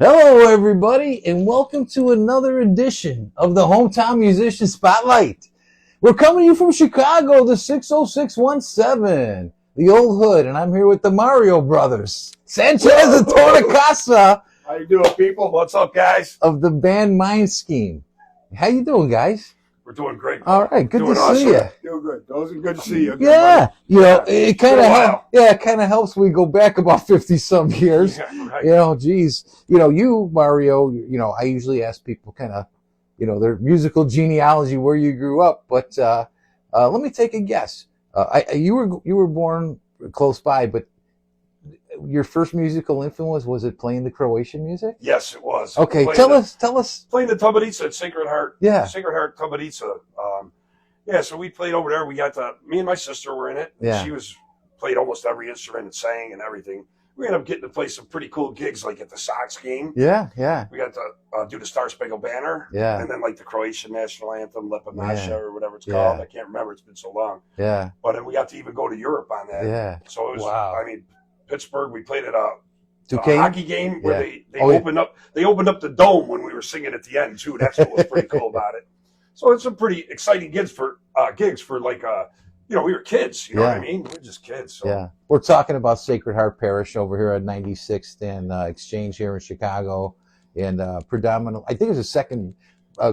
Hello, everybody, and welcome to another edition of the Hometown Musician Spotlight. We're coming to you from Chicago, the 60617, the old hood, and I'm here with the Mario brothers, Sanchez and Tornicassa. How you doing, people? What's up, guys? Of the band Mindscheme. How you doing, guys? We're doing great. All right, good to see you. Doing good. Those are good to see you. Good Yeah, you know, it kind of it kind of helps when we go back about 50 some years. Yeah, right. You know, geez, you Mario, I usually ask people kind of, their musical genealogy, where you grew up, but let me take a guess. You were born close by, but your first musical influence, was it playing the Croatian music? Yes, it was. Okay, tell us. Playing the Tumbadica at Sacred Heart. Yeah. Sacred Heart Tumbadica. So we played over there. We got me and my sister were in it. Yeah. She played almost every instrument and sang and everything. We ended up getting to play some pretty cool gigs, like at the Sox game. Yeah, yeah. We got to do the Star Spangled Banner. Yeah. And then like the Croatian national anthem, Lepa Naša, or whatever it's Yeah. called. I can't remember. It's been so long. Yeah. But then we got to even go to Europe on that. Yeah. So it was, Wow. Pittsburgh, we played at a Duquesne? hockey game where Yeah. they opened up the dome when we were singing at the end too. That's what was pretty cool about it. So it's some pretty exciting gigs for like we were kids, you know what I mean? We were just kids. So. Yeah. We're talking about Sacred Heart Parish over here at 96th and Exchange here in Chicago, and predominantly, I think it's the second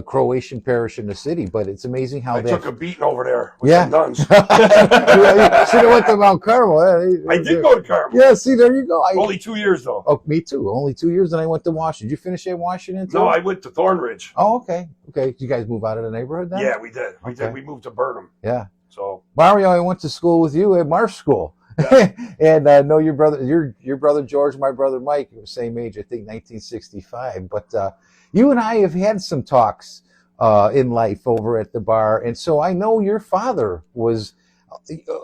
Croatian parish in the city, but it's amazing how I they took a beating over there with Yeah. some nuns. You should have went to Mount Carmel. I did go to Carmel. Yeah, see, there you go. Only 2 years though. Oh, me too. Only 2 years, and I went to Washington. Did you finish at Washington too? No, I went to Thornridge. Oh, okay. Okay. Did you guys move out of the neighborhood then? Yeah, we did. Okay. We moved to Burnham. Yeah. So Mario, I went to school with you at Marsh School. Yeah. And I know your brother George, my brother Mike, were the same age, I think 1965. But you and I have had some talks in life over at the bar, and so I know your father was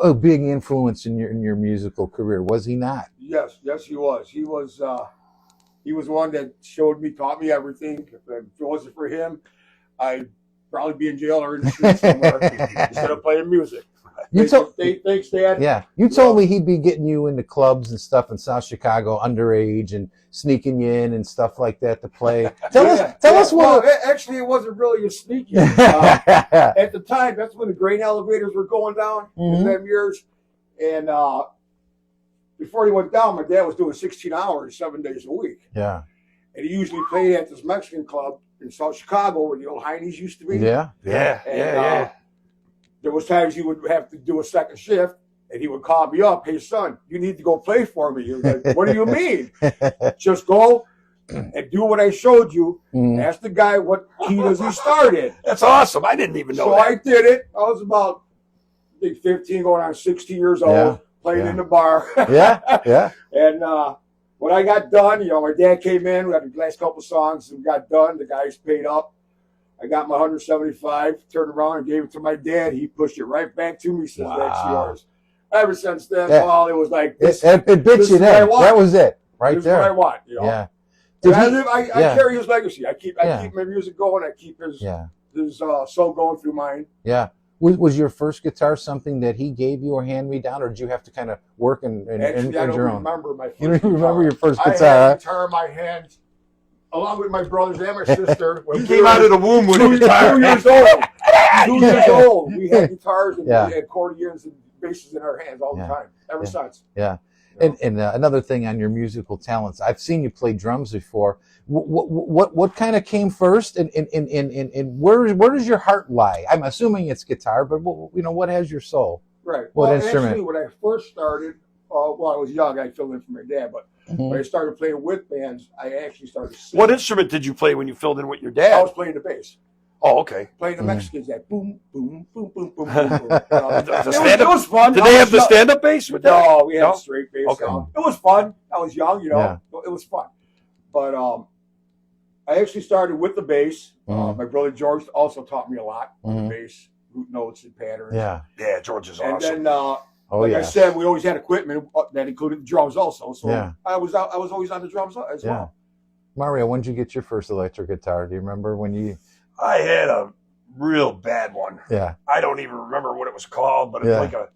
a big influence in your musical career, was he not? Yes, he was. He was one that taught me everything. If it wasn't for him, I'd probably be in jail or in the street somewhere instead of playing music. Thanks, Dad. Yeah, you told me he'd be getting you into clubs and stuff in South Chicago, underage, and sneaking you in and stuff like that to play. Tell us what. Well, actually, it wasn't really a sneaky. At the time, that's when the grain elevators were going down in them years, and before he went down, my dad was doing 16 hours, 7 days a week. Yeah. And he usually played at this Mexican club in South Chicago where the old Heinies used to be. Yeah. Yeah. There was times he would have to do a second shift, and he would call me up. Hey, son, you need to go play for me. He was like, what do you mean? Just go and do what I showed you. Ask the guy what key does he start in. That's awesome. I didn't even know so that. I did it. I was about, I think, 15, going on 16 years old, playing in the bar. Yeah. And when I got done, my dad came in. We had the last couple songs, and we got done. The guys paid up. I got my 175, turned around and gave it to my dad. He pushed it right back to me, says, that's yours. Ever since then, well, it was like this. It bit you then. That was it, right this there. This is what I want, Yeah. I carry his legacy. I keep my music going. I keep his soul going through mine. Yeah. Was your first guitar something that he gave you or hand me down, or did you have to kind of work and Actually, I don't your own? remember my first You don't remember your first guitar. guitar? I had a guitar in my hand, along with my brothers and my sister. He came out of the womb with a guitar. 2 years old. 2 years old. We had guitars and we had accordions and basses in our hands all the time, ever since. Yeah. And another thing on your musical talents, I've seen you play drums before. What kind of came first, and where does your heart lie? I'm assuming it's guitar, but what has your soul? Right. What instrument? Actually, when I first started, I was young. I filled in for my dad, but when I started playing with bands, I actually started singing. What instrument did you play when you filled in with your dad? I was playing the bass. Oh, okay. Playing the Mexicans, that boom, boom, boom, boom, boom, boom, boom. It was fun. Did they have the stand-up bass with that? No, we had straight bass. Okay. It was fun. I was young, It was fun. But I actually started with the bass. My brother George also taught me a lot on the bass, root notes and patterns. Yeah. Yeah, George is awesome. And then, I said, we always had equipment that included the drums also. So I was always on the drums as well. Mario, when did you get your first electric guitar? Do you remember when you? I had a real bad one. Yeah. I don't even remember what it was called, but it's like a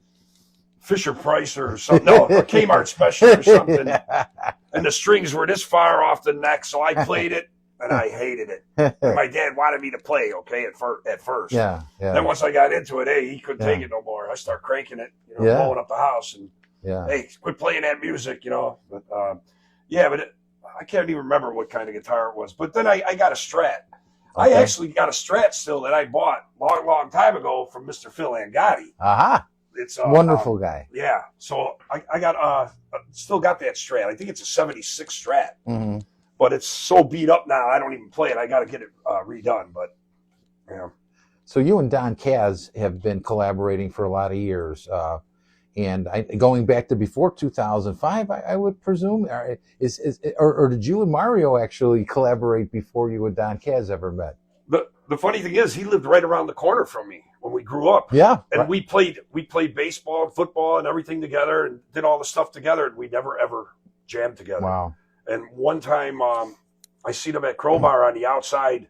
Fisher Price or something. No, a Kmart special or something. and the strings were this far off the neck, so I played it, and I hated it. And my dad wanted me to play, okay, at first. Yeah. Then once I got into it, hey, he couldn't take it no more. I started cranking it, blowing up the house, and hey, quit playing that music, But I can't even remember what kind of guitar it was. But then I got a Strat. Okay. I actually got a Strat still that I bought long time ago from Mr. Phil Angotti. Aha. It's wonderful guy. Yeah. So I got still got that Strat. I think it's a 76 Strat. Mm-hmm. But it's so beat up now, I don't even play it. I got to get it redone. But yeah. So you and Don Kaz have been collaborating for a lot of years. And going back to before 2005, I would presume, or did you and Mario actually collaborate before you and Don Kaz ever met? The funny thing is, he lived right around the corner from me when we grew up. Yeah, and we played baseball and football and everything together, and did all the stuff together, and we never ever jammed together. Wow! And one time, I seen him at Crowbar on the outside.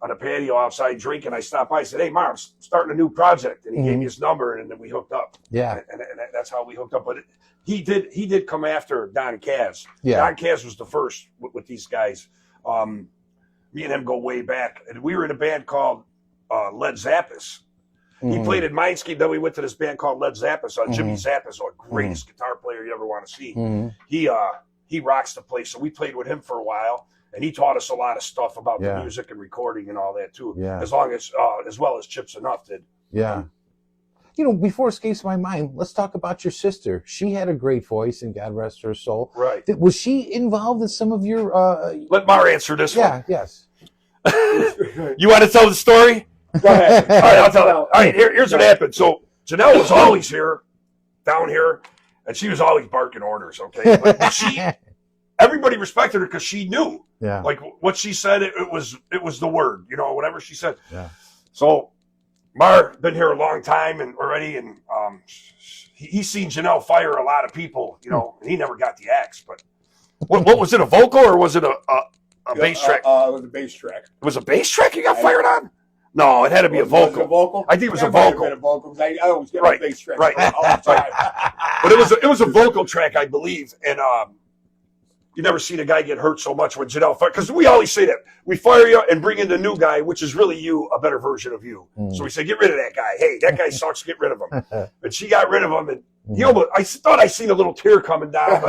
On a patio outside drinking, I stopped by. I said, "Hey, Mark, I'm starting a new project," and he gave me his number, and then we hooked up. Yeah, and that's how we hooked up. But he did come after Don Kaz. Yeah, Don Kaz was the first with these guys. Me and him go way back, and we were in a band called Led Zappis. He played in Mindscheme. Then we went to this band called Led Zappis. Jimmy Zappis, the greatest guitar player you ever want to see. He rocks the place. So we played with him for a while. And he taught us a lot of stuff about the music and recording and all that too. Yeah. As well as Chips Enough did. Yeah. Before it escapes my mind, let's talk about your sister. She had a great voice, and God rest her soul. Right. Was she involved in some of your? Let Mar answer this one. Yeah. Yes. You want to tell the story? Go ahead. All right, I'll tell it. All right, here's what happened. So Janelle was always down here, and she was always barking orders. Okay, but everybody respected her because she knew. Yeah. Like what she said, it was the word, whatever she said. Yeah. So Mar been here a long time and he's seen Janelle fire a lot of people, and he never got the axe. But what was it, a vocal or was it a bass track? It was a bass track. It was a bass track you got fired on? No, it had to be a vocal. Was it a vocal? I think it was a vocal. I always get a bass track. Right. All the time. But it was a vocal track, I believe, and you never seen a guy get hurt so much when Janelle fired. Because we always say that. We fire you and bring in the new guy, which is really you, a better version of you. So we say, get rid of that guy. Hey, that guy sucks, get rid of him. And she got rid of him. And I thought I seen a little tear coming down.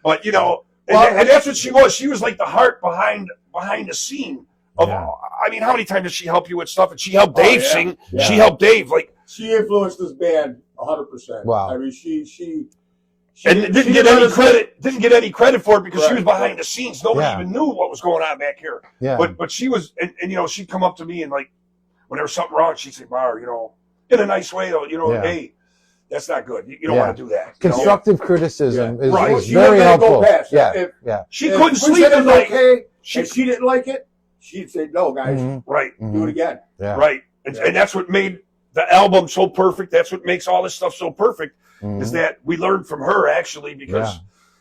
But and that's what she was. She was like the heart behind the scene. I mean, how many times did she help you with stuff? And she helped Dave sing. Yeah. She helped Dave. She influenced this band 100%. Wow. I mean, she didn't get any credit. Didn't get any credit for it because she was behind the scenes. Nobody even knew what was going on back here. Yeah. But she was, and she'd come up to me and when there was something wrong, she'd say, "Bar, in a nice way though, hey, that's not good. You don't want to do that." Constructive criticism is She very helpful. Yeah. She couldn't sleep at night. Okay, and she didn't like it. She'd say, "No, guys, do it again." Yeah. Right, and that's what made the album so perfect. That's what makes all this stuff so perfect. Is that we learned from her actually because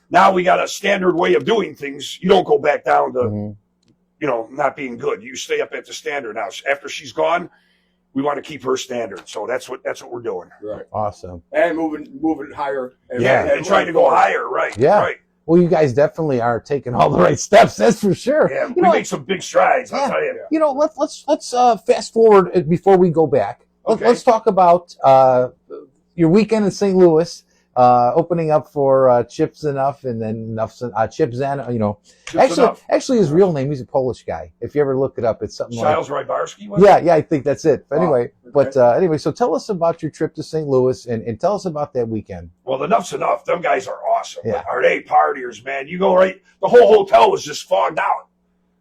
now we got a standard way of doing things. You don't go back down to, not being good. You stay up at the standard now. After she's gone, we want to keep her standard. So that's what we're doing. Right. Awesome. And moving higher. And trying to go higher. Right. Yeah. Right. Well, you guys definitely are taking all the right steps. That's for sure. Yeah. We make some big strides. I'll tell you. Let's fast forward before we go back. Okay. Let's talk about your weekend in St. Louis, opening up for Chips Enough, and then Chip Zan. Actually, his real name, he's a Polish guy. If you ever look it up, it's something Giles like Rybarski. Yeah, I think that's it. But anyway, okay. So tell us about your trip to St. Louis, and tell us about that weekend. Well, Enough's Enough. Them guys are awesome. Yeah. Are they partiers, man? You go right. The whole hotel was just fogged out.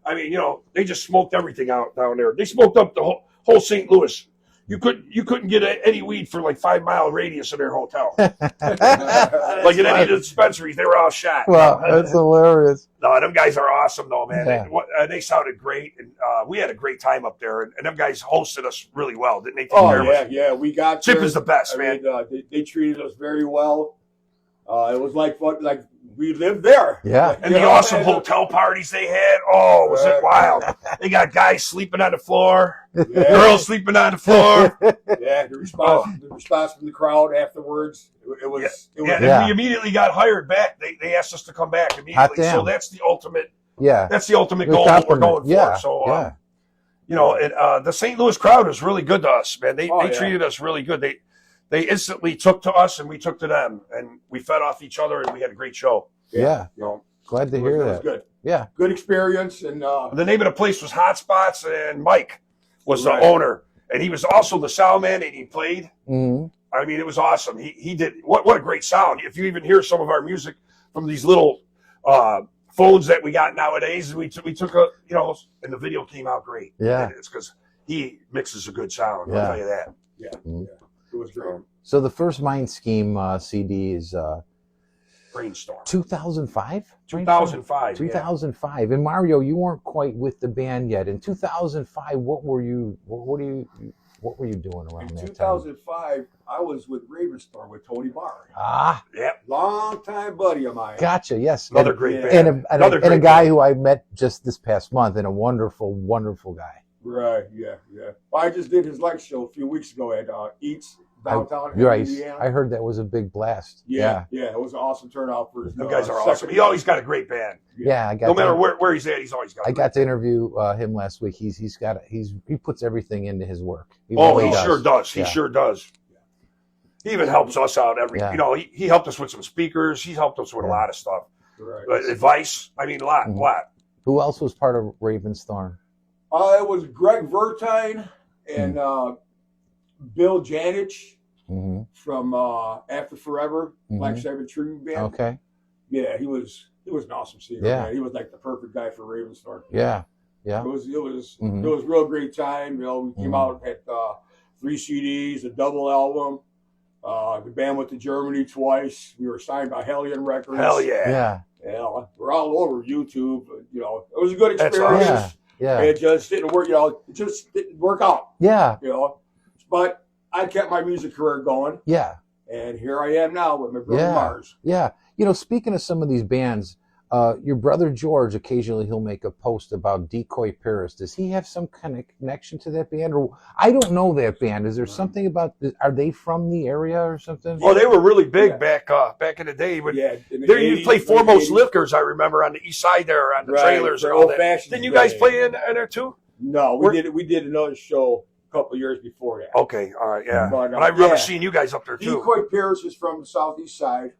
I mean, they just smoked everything out down there. They smoked up the whole St. Louis. You couldn't get any weed for 5 mile radius of their hotel. In any of the dispensaries, they were all shot. Well, that's hilarious. No, them guys are awesome though, man. Yeah. They sounded great, and we had a great time up there. And them guys hosted us really well, didn't they? Yeah. We got Chip is the best, man. They treated us very well. It was like fun. we lived there. Yeah. And the awesome hotel parties they had. Oh, was it wild? They got guys sleeping on the floor, girls sleeping on the floor. Yeah, the response from the crowd afterwards. It was. And we immediately got hired back. They asked us to come back immediately. So that's the ultimate. Yeah. That's the ultimate goal that we're going for. So, you know, the St. Louis crowd was really good to us, man. They treated us really good. They instantly took to us and we took to them, and we fed off each other, and we had a great show. Yeah. You know, glad to hear that. It was good. Yeah. Good experience. And the name of the place was Hot Spots, and Mike was the owner, and he was also the sound man, and he played. Mm-hmm. I mean, it was awesome. He did what a great sound. If you even hear some of our music from these little phones that we got nowadays, we took a, you know, and the video came out great. Yeah. And it's because he mixes a good sound. Yeah. I'll tell you that. Yeah. It was great. So the first Mindscheme CD is Brainstorm. 2005? 2005. 2005. And Mario, you weren't quite with the band yet. In 2005, what were you doing around in that 2005, I was with Ravenstorm with Tony Barr. Ah, Yep. Long time buddy of mine. gotcha. Yes, Another great band. And a guy who I met just this past month, and a wonderful, wonderful guy. Right. Yeah. Well, I just did his live show a few weeks ago at Eats downtown Indiana. I heard that was a big blast. Yeah. It was an awesome turnout for his. Those guys are awesome. He always got a great band. Yeah, I got. No matter where he's at, he's always got. I got to interview him last week. He puts everything into his work. He sure does. He sure does. He even helps us out you know, he helped us with some speakers. He helped us with a lot of stuff. Right. Advice. I mean, a lot. Who else was part of Ravenstorm? It was Greg Vertine and Bill Janich from After Forever, Black Sabbath tribute band. Okay. Yeah, he was an awesome singer. Yeah. Man. He was like the perfect guy for Ravenstorm. Yeah. It was a real great time. You know, we came out at 3 CDs, a double album. The band went to Germany twice. We were signed by Hellion Records. Hell yeah. Yeah, we're all over YouTube. You know, it was a good experience. That's awesome. Yeah. It just didn't work. You know, it just didn't work out. Yeah. You know, but I kept my music career going. Yeah. And here I am now with my brother Mars. Yeah. You know, speaking of some of these bands, your brother George, occasionally he'll make a post about Decoy Paris. Does he have some kind of connection to that band? Or I don't know that band. Is there something about are they from the area or something? Well, they were really big back in the day. But there you play Foremost Liquors, I remember, on the east side there, on the trailers and all that. Didn't you guys play in there too? No, we did another show a couple of years before that. Okay, all right, yeah. But I remember seeing you guys up there too. Decoy Paris is from the southeast side.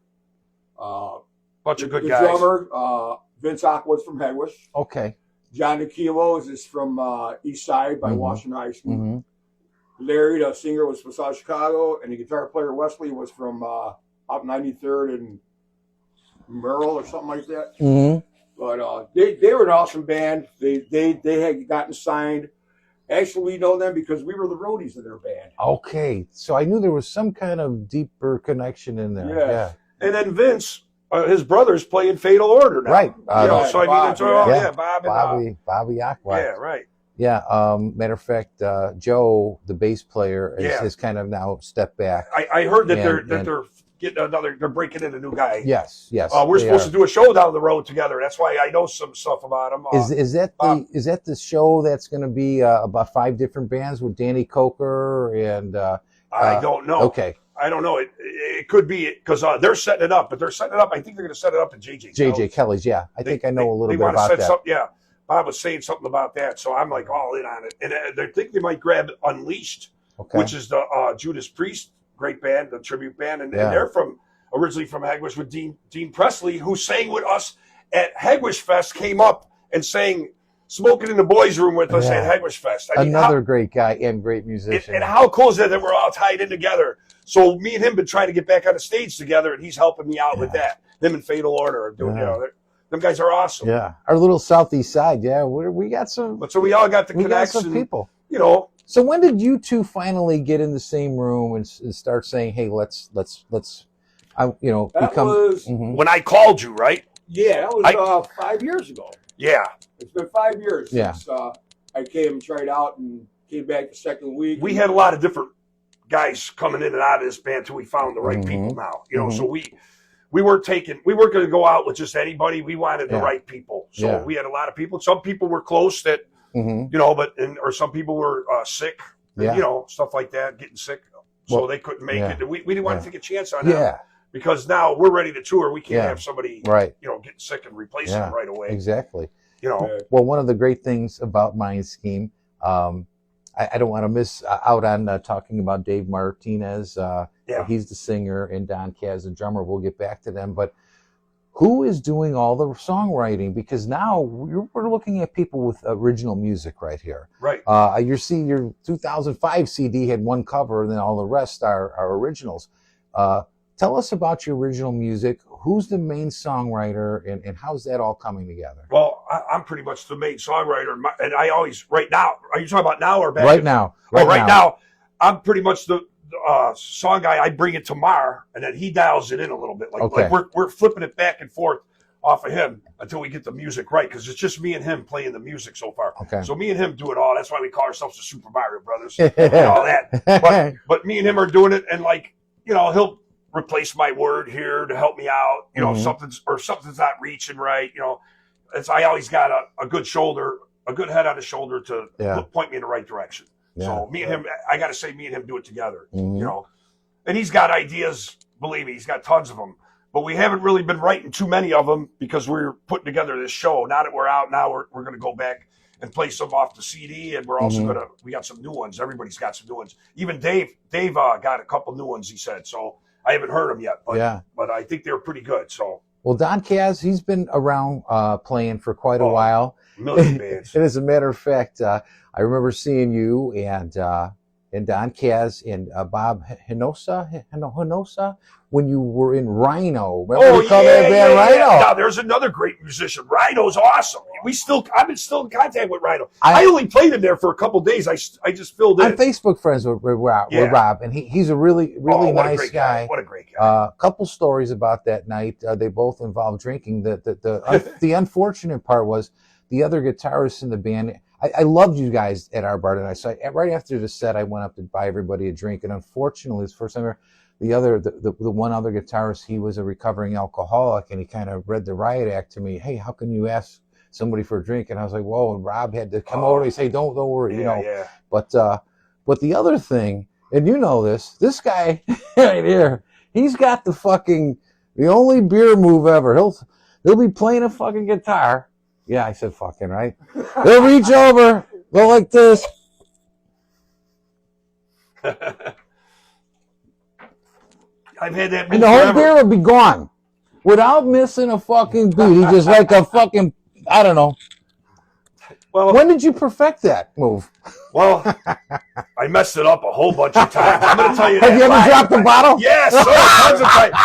Bunch of good the guys. Drummer, Vince Aqua's from Headwish. Okay. John DeKilos is from East Side by Washington High School. Larry, the singer, was from South Chicago, and the guitar player Wesley was from up 93rd and Merrill or something like that. But they were an awesome band. They had gotten signed. Actually, we know them because we were the roadies of their band. Okay, so I knew there was some kind of deeper connection in there. Yeah. And then Vince, his brother's playing Fatal Order now. Right. So Bob, Bobby Aqua. Yeah, right. Yeah. Matter of fact, Joe, the bass player, has kind of now stepped back. I heard that they're getting they're breaking in a new guy. Yes. We're supposed to do a show down the road together. That's why I know some stuff about him. Is that the show that's going to be about 5 different bands with Danny Coker and? I don't know. Okay. I don't know. It could be because they're setting it up, but they're setting it up. I think they're going to set it up at JJ Kelly's. Yeah, I think I know a little bit about that. Yeah, Bob was saying something about that, so I'm like all in on it. And they think they might grab Unleashed, which is the Judas Priest, great band, the tribute band, and they're originally from Hegwish with Dean Presley, who sang with us at Hegwish Fest, came up and sang "Smoking in the Boys' Room" with us at Hegwish Fest. I mean, another great guy and great musician. And how cool is that we're all tied in together? So me and him been trying to get back on the stage together, and he's helping me out with that. Him and Fatal Order are doing, them guys are awesome. Yeah, our little southeast side. Yeah, we got some. But so we all got the connection. Got some people. You know. So when did you two finally get in the same room and start saying, "Hey, let's become"? Was when I called you, right? Yeah, that was 5 years ago. Yeah, it's been 5 years since I came and tried out and came back the second week. We had a lot of different guys coming in and out of this band till we found the right people now. You know, so we we weren't going to go out with just anybody. We wanted the Yeah. right people. So Yeah. we had a lot of people. Some people were close that, Mm-hmm. you know, or some people were sick, Yeah. you know, stuff like that, getting sick. So Well, they couldn't make yeah. it. We didn't want Yeah. to take a chance on them Yeah. because now we're ready to tour. We can't Yeah. have somebody, Right. you know, get sick and replace Yeah. them right away. Exactly. You know, Well, one of the great things about Mindscheme, I don't want to miss out on talking about Dave Martinez. Yeah. He's the singer, and Don Kaz, the drummer. We'll get back to them. But who is doing all the songwriting? Because now we're looking at people with original music right here. right. Your 2005 CD had one cover, and then all the rest are originals. Tell us about your original music. Who's the main songwriter, and how's that all coming together? Well, I'm pretty much the main songwriter, and I always right now. Are you talking about now or back? Right now. Right now, I'm pretty much the song guy. I bring it to Mar, and then he dials it in a little bit. Okay. Like we're flipping it back and forth off of him until we get the music right, because it's just me and him playing the music so far. Okay. So me and him do it all. That's why we call ourselves the Super Mario Brothers and all that. But me and him are doing it, and like, you know, he'll replace my word here to help me out. You know, Mhm. something's not reaching right. You know, I always got a good shoulder, a good head on his shoulder to point me in the right direction. Yeah. So me and him, I got to say, me and him do it together. Mhm. You know, and he's got ideas. Believe me, he's got tons of them. But we haven't really been writing too many of them because we're putting together this show. Now that we're out, now we're going to go back and play some off the CD, and we're also we got some new ones. Everybody's got some new ones. Even Dave got a couple new ones, he said. So I haven't heard them yet, but I think they're pretty good. So well, Don Kaz, he's been around playing for quite a while. million bands. And as a matter of fact, I remember seeing you and Don Kaz and Bob Hinosa when you were in Rhino. Remember that band Rhino? Now, there's another great musician. Rhino's awesome. I've been still in contact with Rhino. I only played him there for a couple of days. I just filled in. I'm Facebook friends with Rob, and he's a really nice guy. What a great guy. Couple stories about that night. They both involved drinking. The unfortunate part was the other guitarist in the band. I loved you guys at our bar tonight. So right after the set, I went up to buy everybody a drink, and unfortunately, it's the first time the one other guitarist, he was a recovering alcoholic, and he kind of read the riot act to me. Hey, how can you ask somebody for a drink? And I was like, whoa. And Rob had to come over and say, don't worry, you know. Yeah. But the other thing, and you know this guy right here, he's got the only beer move ever. He'll be playing a fucking guitar. Yeah, I said fucking, right? He'll reach over, go like this. I've had that move And the whole forever. beer will be gone without missing a fucking beat. He's just like a fucking, I don't know. Well, When did you perfect that move? Well, I messed it up a whole bunch of times. I'm going to tell you that. Have you ever dropped the bottle? Yes, tons of times.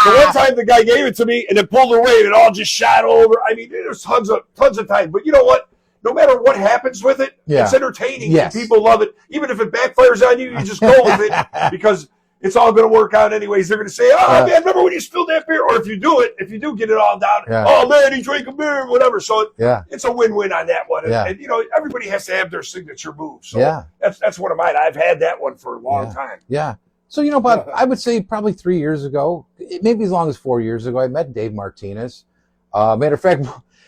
The one time the guy gave it to me and then pulled away and it all just shot over. I mean, there's tons of times. But you know what? No matter what happens with it, it's entertaining. Yes. And people love it. Even if it backfires on you, you just go with it because it's all going to work out anyways. They're going to say, oh, man, remember when you spilled that beer? Or if you do get it all down, oh, man, he drank a beer, whatever. So it's a win-win on that one. And, you know, everybody has to have their signature move. So that's one of mine. I've had that one for a long time. Yeah. So, you know, about, I would say probably 3 years ago, maybe as long as 4 years ago, I met Dave Martinez. Matter of fact,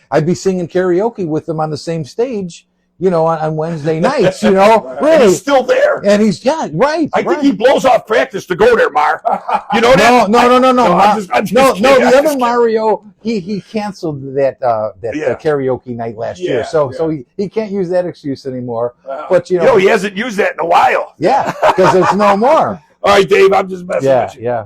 I'd be singing karaoke with him on the same stage, you know, on Wednesday nights, you know. Really. And he's still there. And he's, right. I think he blows off practice to go there, Mar. You know that? No. I'm just kidding. The other Mario, he canceled that karaoke night last year. So he can't use that excuse anymore. But, you know. He hasn't used that in a while. Yeah, because there's no more. All right, Dave, I'm just messing with you. Yeah.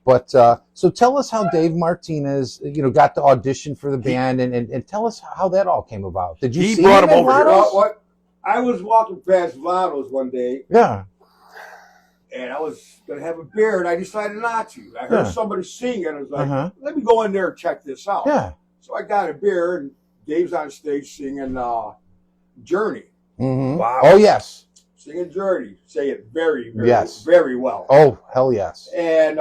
But so tell us how Dave Martinez, you know, got the audition for the band, and tell us how that all came about. Did you see brought him him over here? What? I was walking past Vano's one day. Yeah. And I was going to have a beer, and I decided not to. I heard somebody sing, and I was like, let me go in there and check this out. Yeah. So I got a beer, and Dave's on stage singing Journey. Mm-hmm. Wow. Oh, yes. Singing Journey. Say it very, very, Yes. very well. Oh, hell yes. And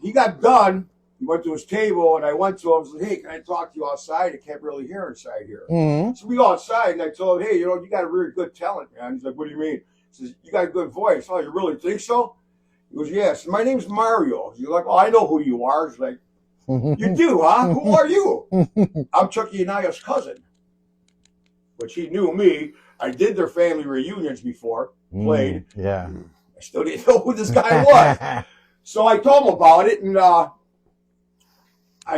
he got done. He went to his table, and I went to him and said, hey, can I talk to you outside? I can't really hear inside here. Mm-hmm. So we go outside, and I told him, hey, you know, you got a really good talent, man. He's like, what do you mean? He says, you got a good voice. Oh, you really think so? He goes, yes. My name's Mario. He's like, oh, I know who you are. He's like, You do, huh? Who are you? I'm Chucky Anaya's cousin. Which he knew me. I did their family reunions before, played. Yeah. I still didn't know who this guy was. So I told him about it, and I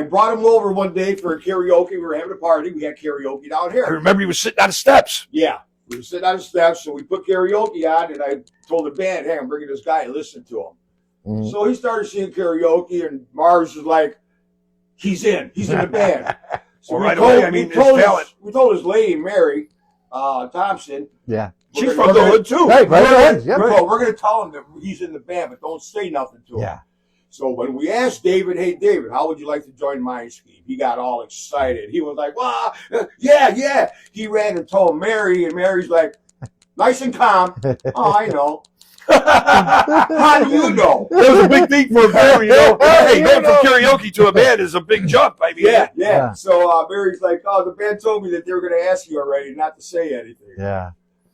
brought him over one day for a karaoke. We were having a party. We had karaoke down I here. remember he was sitting on the steps. Yeah. We were sitting on the steps, so we put karaoke on, and I told the band, hey, I'm bringing this guy, listen to him. So he started singing karaoke, and Mars was like, he's in the band. So right away, I mean, we told his lady, Mary Thompson. Yeah. She's from the hood, too. Right, right. Yep. Well, we're going to tell him that he's in the band, but don't say nothing to him. Yeah. So when we asked David, hey, David, how would you like to join Mindscheme? He got all excited. He was like, well, yeah. He ran and told Mary, and Mary's like, nice and calm. Oh, I know. How do you know? That was a big thing for a band, you know. Hey, going from karaoke to a band is a big jump. I mean, yeah. So Mary's like, oh, the band told me that they were going to ask you already not to say anything. Yeah.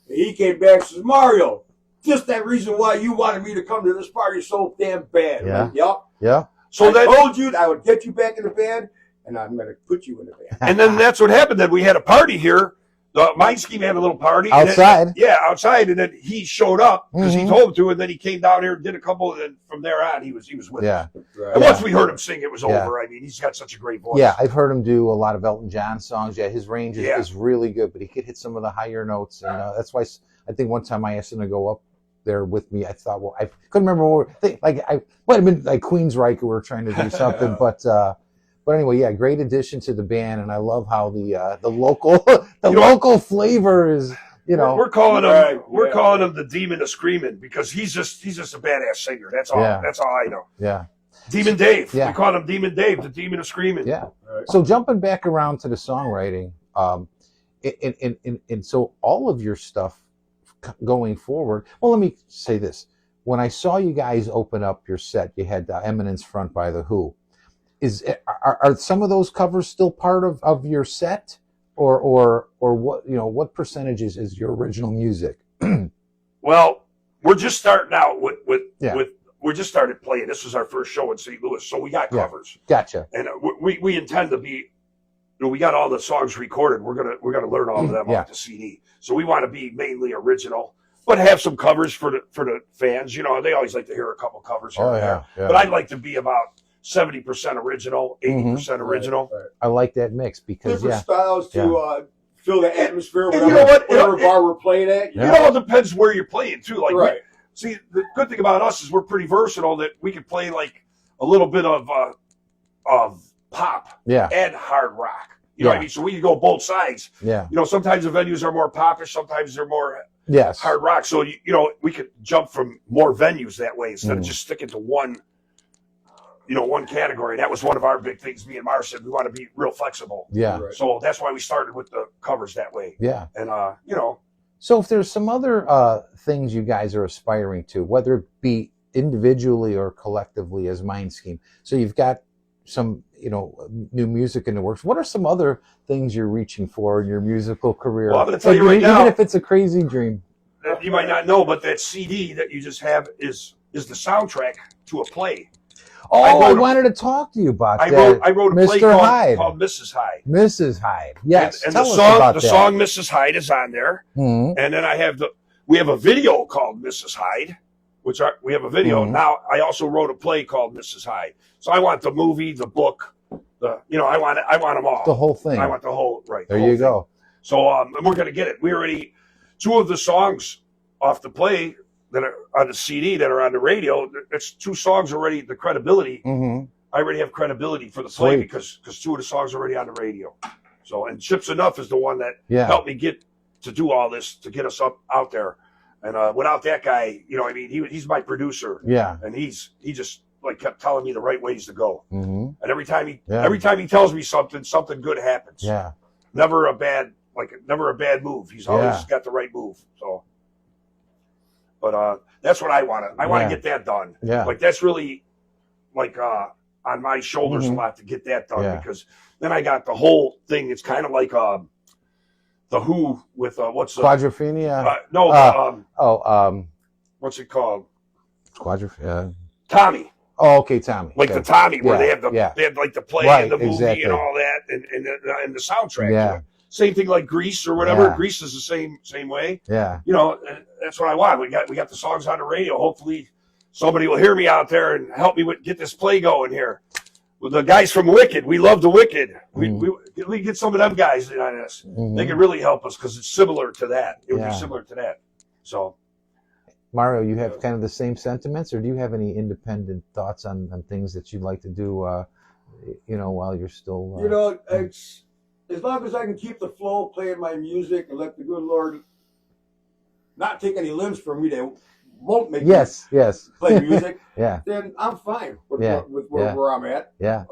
And he came back and says, Mario, just that reason why you wanted me to come to this party so damn bad. Yeah. Like, yep. Yeah. So I told you I would get you back in the band, and I'm going to put you in the band. And then that's what happened. Then we had a party here. The Mindscheme had a little party. Outside? And then, outside. And then he showed up because he told him to, and then he came down here and did a couple, and then from there on, he was with us. Right. And once we heard him sing, it was over. I mean, he's got such a great voice. Yeah, I've heard him do a lot of Elton John songs. Yeah, his range is really good, but he could hit some of the higher notes. And that's why I think one time I asked him to go up there with me. I thought, well, I couldn't remember what I might have been like Queensryche who were trying to do something, but anyway, yeah, great addition to the band, and I love how the local local flavor is. You know, we're calling him the Demon of Screaming because he's just a badass singer. That's all. Yeah. That's all I know. Yeah. Demon Dave. Yeah. We call him Demon Dave, the Demon of Screaming. Yeah. Right. So jumping back around to the songwriting, and so all of your stuff going forward. Well, let me say this: when I saw you guys open up your set, you had Eminence Front by the Who. Are some of those covers still part of your set, or what what percentages is your original music? Well, we're just starting out with we just started playing. This was our first show in St. Louis, so we got covers. Gotcha. And we intend to be. We got all the songs recorded. We're gonna learn all of them off the CD. So we want to be mainly original, but have some covers for the fans. You know, they always like to hear a couple covers here and there. Yeah. But I'd like to be about 70% original, 80% original. Right. I like that mix because different styles to fill the atmosphere. And you know what? Whatever bar we're playing at. It all depends where you're playing too. Like, Right. The good thing about us is we're pretty versatile. That we can play like a little bit of pop and hard rock. You know what I mean? So we can go both sides. Yeah. You know, sometimes the venues are more popish, sometimes they're more hard rock. So we could jump from more venues that way instead of just sticking to one category. That was one of our big things. Me and Mars said we want to be real flexible. Yeah. Right. So that's why we started with the covers that way. Yeah. And So if there's some other things you guys are aspiring to, whether it be individually or collectively as Mindscheme, so you've got some new music in the works. What are some other things you're reaching for in your musical career? Well, I'm going to tell you right now, even if it's a crazy dream. You might not know, but that CD that you just have is the soundtrack to a play. Oh, I wanted to talk to you about that. I wrote a play called Mrs. Hyde. Mrs. Hyde, yes. And tell the us song, about the that. song Mrs. Hyde is on there, and then we have a video called Mrs. Hyde, we have a video. Now I also wrote a play called Mrs. Hyde. So I want the movie, the book, I want them all. The whole thing. I want the whole right. There you go. So and we're gonna get it. We already 2 of the songs off the play that are on the CD that are on the radio. It's 2 songs already. The credibility. I already have credibility for the play because 2 of the songs are already on the radio. So and Chips Enough is the one that helped me get to do all this to get us out there. And without that guy, he's my producer. Yeah. And he just kept telling me the right ways to go. And every time he tells me something good happens. Yeah. Never a bad move. He's always got the right move. So, but that's what I want to. I want to get that done. Yeah. That's really on my shoulders a lot to get that done because then I got the whole thing. It's kind of like the Who with what's Quadrophenia? What's it called? Quadrophenia. Tommy. Oh, okay, Tommy. Like okay. the Tommy, where Yeah, they have yeah. like the play Right, and the movie exactly. and all that, and the soundtrack. Yeah. To it. Same thing like Grease or whatever. Yeah. Grease is the same way. Yeah. You know, and that's what I want. We got the songs on the radio. Hopefully, somebody will hear me out there and help me get this play going here. With the guys from Wicked, we love the Wicked. We get some of them guys in on this. Mm-hmm. They can really help us because it's similar to that. It would be Yeah. similar to that. So, Mario, you have kind of the same sentiments, or do you have any independent thoughts on things that you'd like to do, while you're still... You know, it's as long as I can keep the flow playing my music and let the good Lord not take any limbs from me that won't make yes. play music, Yeah. then I'm fine with, Yeah. where I'm at. Yeah.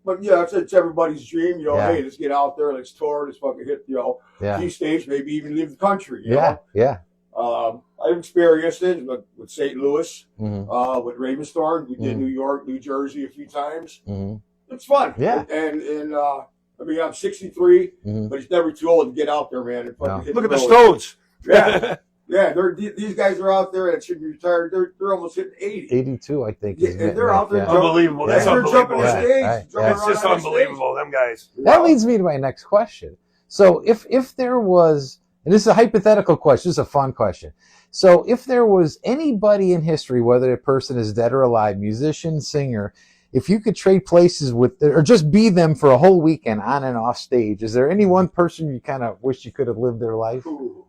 But yeah, it's everybody's dream. You know, Yeah. hey, let's get out there, let's tour, let's fucking hit, Yeah. key stage, maybe even leave the country. You Yeah. know? Yeah. I've experienced it with St. Louis, Mm-hmm. with Ravensthorn. We did Mhm. New York, New Jersey a few times. Mm-hmm. It's fun. Yeah. And I mean, I'm 63, Mm-hmm. but it's never too old to get out there, man. And fucking No. hit look at the road. Stones. Yeah. Yeah, these guys are out there that should be retired. They're almost hitting 80. 82, I think. Yeah, and they're out there. Yeah. Unbelievable. Yeah. That's They're jumping unbelievable. the Yeah. stage. Right. jumping It's around just on the unbelievable. Them guys. stage. That leads me to my next question. So if there was, and this is a hypothetical question, this is a fun question. So if there was anybody in history, whether a person is dead or alive, musician, singer, if you could trade places with, or just be them for a whole weekend on and off stage, is there any one person you kind of wish you could have lived their life? Ooh.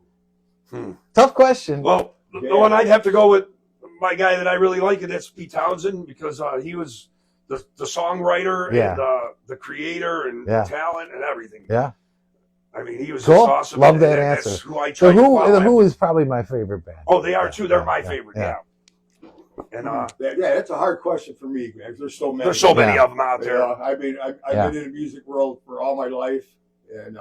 Tough question. Well, the one I'd have to go with, my guy that I really like, and that's Pete Townsend, because he was the songwriter Yeah. and the creator and Yeah. the talent and everything. Yeah. I mean, he was Cool. just awesome. Love and that that's answer. who I So tried to follow. the Who is probably my favorite band. Oh, they are Yeah, too. They're yeah, my yeah, favorite. yeah. Yeah. And Yeah, that's a hard question for me, man. There's so many. there's so many Yeah. of them out there. I mean, I've Yeah. been in the music world for all my life, and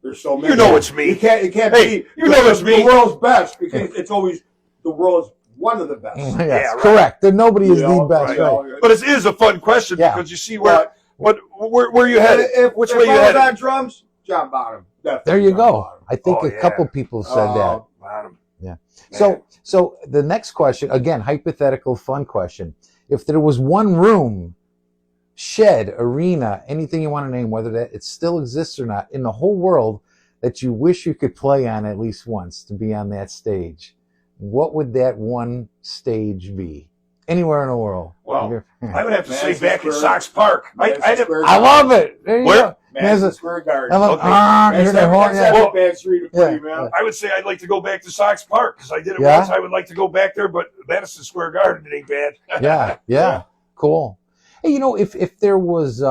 there's so many. You know it's me. It can't Hey, be. you know it's me. The world's best, because it's always the world's one of the best. Yes, Yeah, right. correct. Then nobody is You the know, best, right? But it is a fun question Yeah. because you see where you headed. Which way if you I was headed? on drums, John Bottom. Definitely There you John go. Bottom. I think Oh, a couple yeah. people said that. Bottom. Yeah. Man. So the next question, again, hypothetical fun question. If there was one room, shed, arena, anything you want to name, whether that it still exists or not, in the whole world that you wish you could play on at least once to be on that stage, what would that one stage be? Anywhere in the world. Well, I would have to say Madison back in Square- Sox Park. Madison Square I love it. There you Where? go. Madison Square Garden. I love Okay. you hear that horn? That's Yeah. a bad street to play, Yeah. man. I would say I'd like to go back to Sox Park because I did it Yeah? once. I would like to go back there, but Madison Square Garden, it ain't bad. Yeah. Cool. Hey, if there was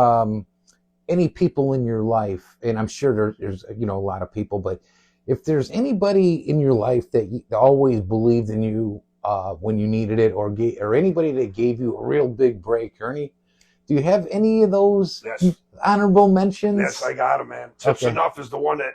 any people in your life, and I'm sure there's a lot of people, but if there's anybody in your life that always believed in you when you needed it, or anybody that gave you a real big break, do you have any of those Yes. honorable mentions? Yes, I got him, man. Tips Okay. Enough is the one that,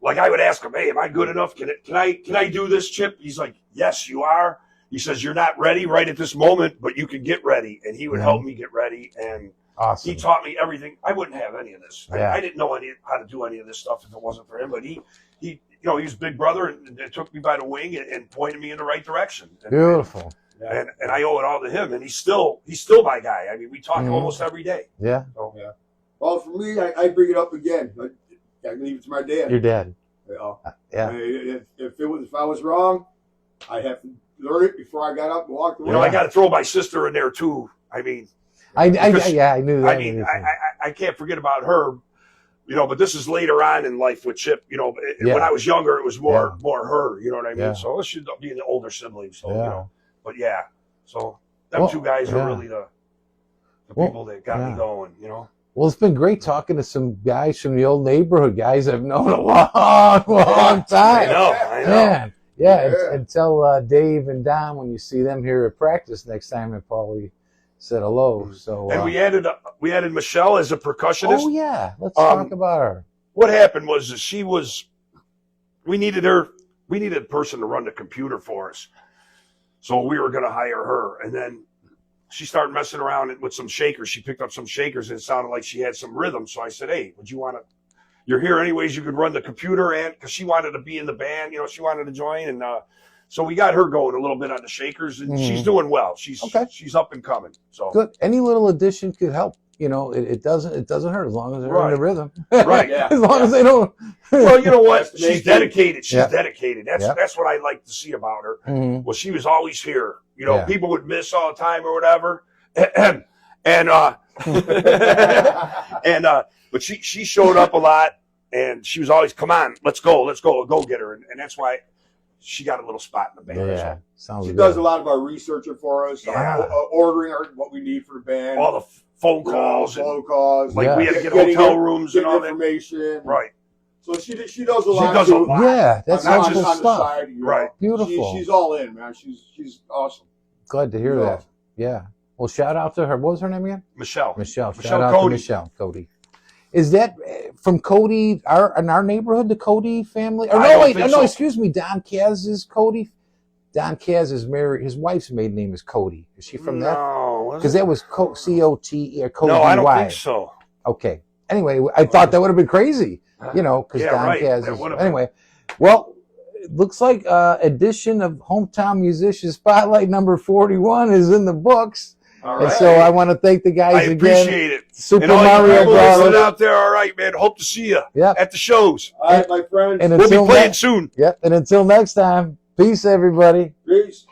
like, I would ask him, hey, am I good enough? Can I do this, Chip? He's like, yes, you are. He says, you're not ready right at this moment, but you can get ready. And he would help me get ready. And Awesome. he taught me everything. I wouldn't have any of this. Yeah. I didn't know how to do any of this stuff if it wasn't for him. But he was big brother and took me by the wing and pointed me in the right direction. And, Beautiful. And I owe it all to him. And he's still my guy. I mean, we talk almost every day. Yeah. So, Yeah. Well, for me, I bring it up again. I can leave it to my dad. Your dad. You know? Yeah. If I was wrong, I have to learn it before I got up and walked away. I got to throw my sister in there too. I mean, I because- knew that. I mean, I can't forget about her, but this is later on in life with Chip, when I was younger, it was more her, you know what I mean? Yeah. So it should be the older siblings. So, Yeah. but yeah, so them two guys are really the people that got me going, Well, it's been great talking to some guys from the old neighborhood, guys I've known a long time. I know. Man. Yeah. Yeah. And tell Dave and Don when you see them here at practice next time that Paulie said hello. So And we added Michelle as a percussionist. Oh yeah, let's talk about her. What happened was we needed a person to run the computer for us. So we were going to hire her. And then she started messing around with some shakers. She picked up some shakers and it sounded like she had some rhythm. So I said, hey, would you want to, you're here anyways, you could run the computer. And because she wanted to be in the band, she wanted to join. And So we got her going a little bit on the shakers, and she's doing well. She's up and coming. So good. Any little addition could help. You know, it doesn't hurt as long as they're in the rhythm. Right. As long as they don't. Well, you know what? She's dedicated. She's dedicated. That's what I like to see about her. Well, she was always here. You know, people would miss all the time or whatever, but she showed up a lot, and she was always, come on, let's go, go get her, and that's why she got a little spot in the band. Yeah, sounds she good. does a lot of our researching for us, ordering what we need for the band, all the phone calls, like we had to get hotel rooms and all that information, right. So she does a lot. She does a lot. Yeah, that's awesome on stuff. The side, right, beautiful. She's all in, man. She's awesome. Glad to hear that. Awesome. Yeah. Well, shout out to her. What was her name again? Michelle. Shout out to Michelle Cody. Is that from Cody, in our neighborhood, the Cody family? Or no, excuse me, Don Kaz's Cody. Don Kaz is married. His wife's maiden name is Cody. Is she from that? No. Because that was C-O-T-E or Cody. No, I don't think so. Okay. Anyway, I thought that would have been crazy, you know, because Don Kaz is. Anyway, well, it looks like edition of Hometown Musician Spotlight number 41 is in the books. All right. And so I want to thank the guys again. I appreciate it. Super and all Mario Brothers out there. All right, man. Hope to see you at the shows. All right, my friends. And we'll be playing soon. Yep. And until next time, peace, everybody. Peace.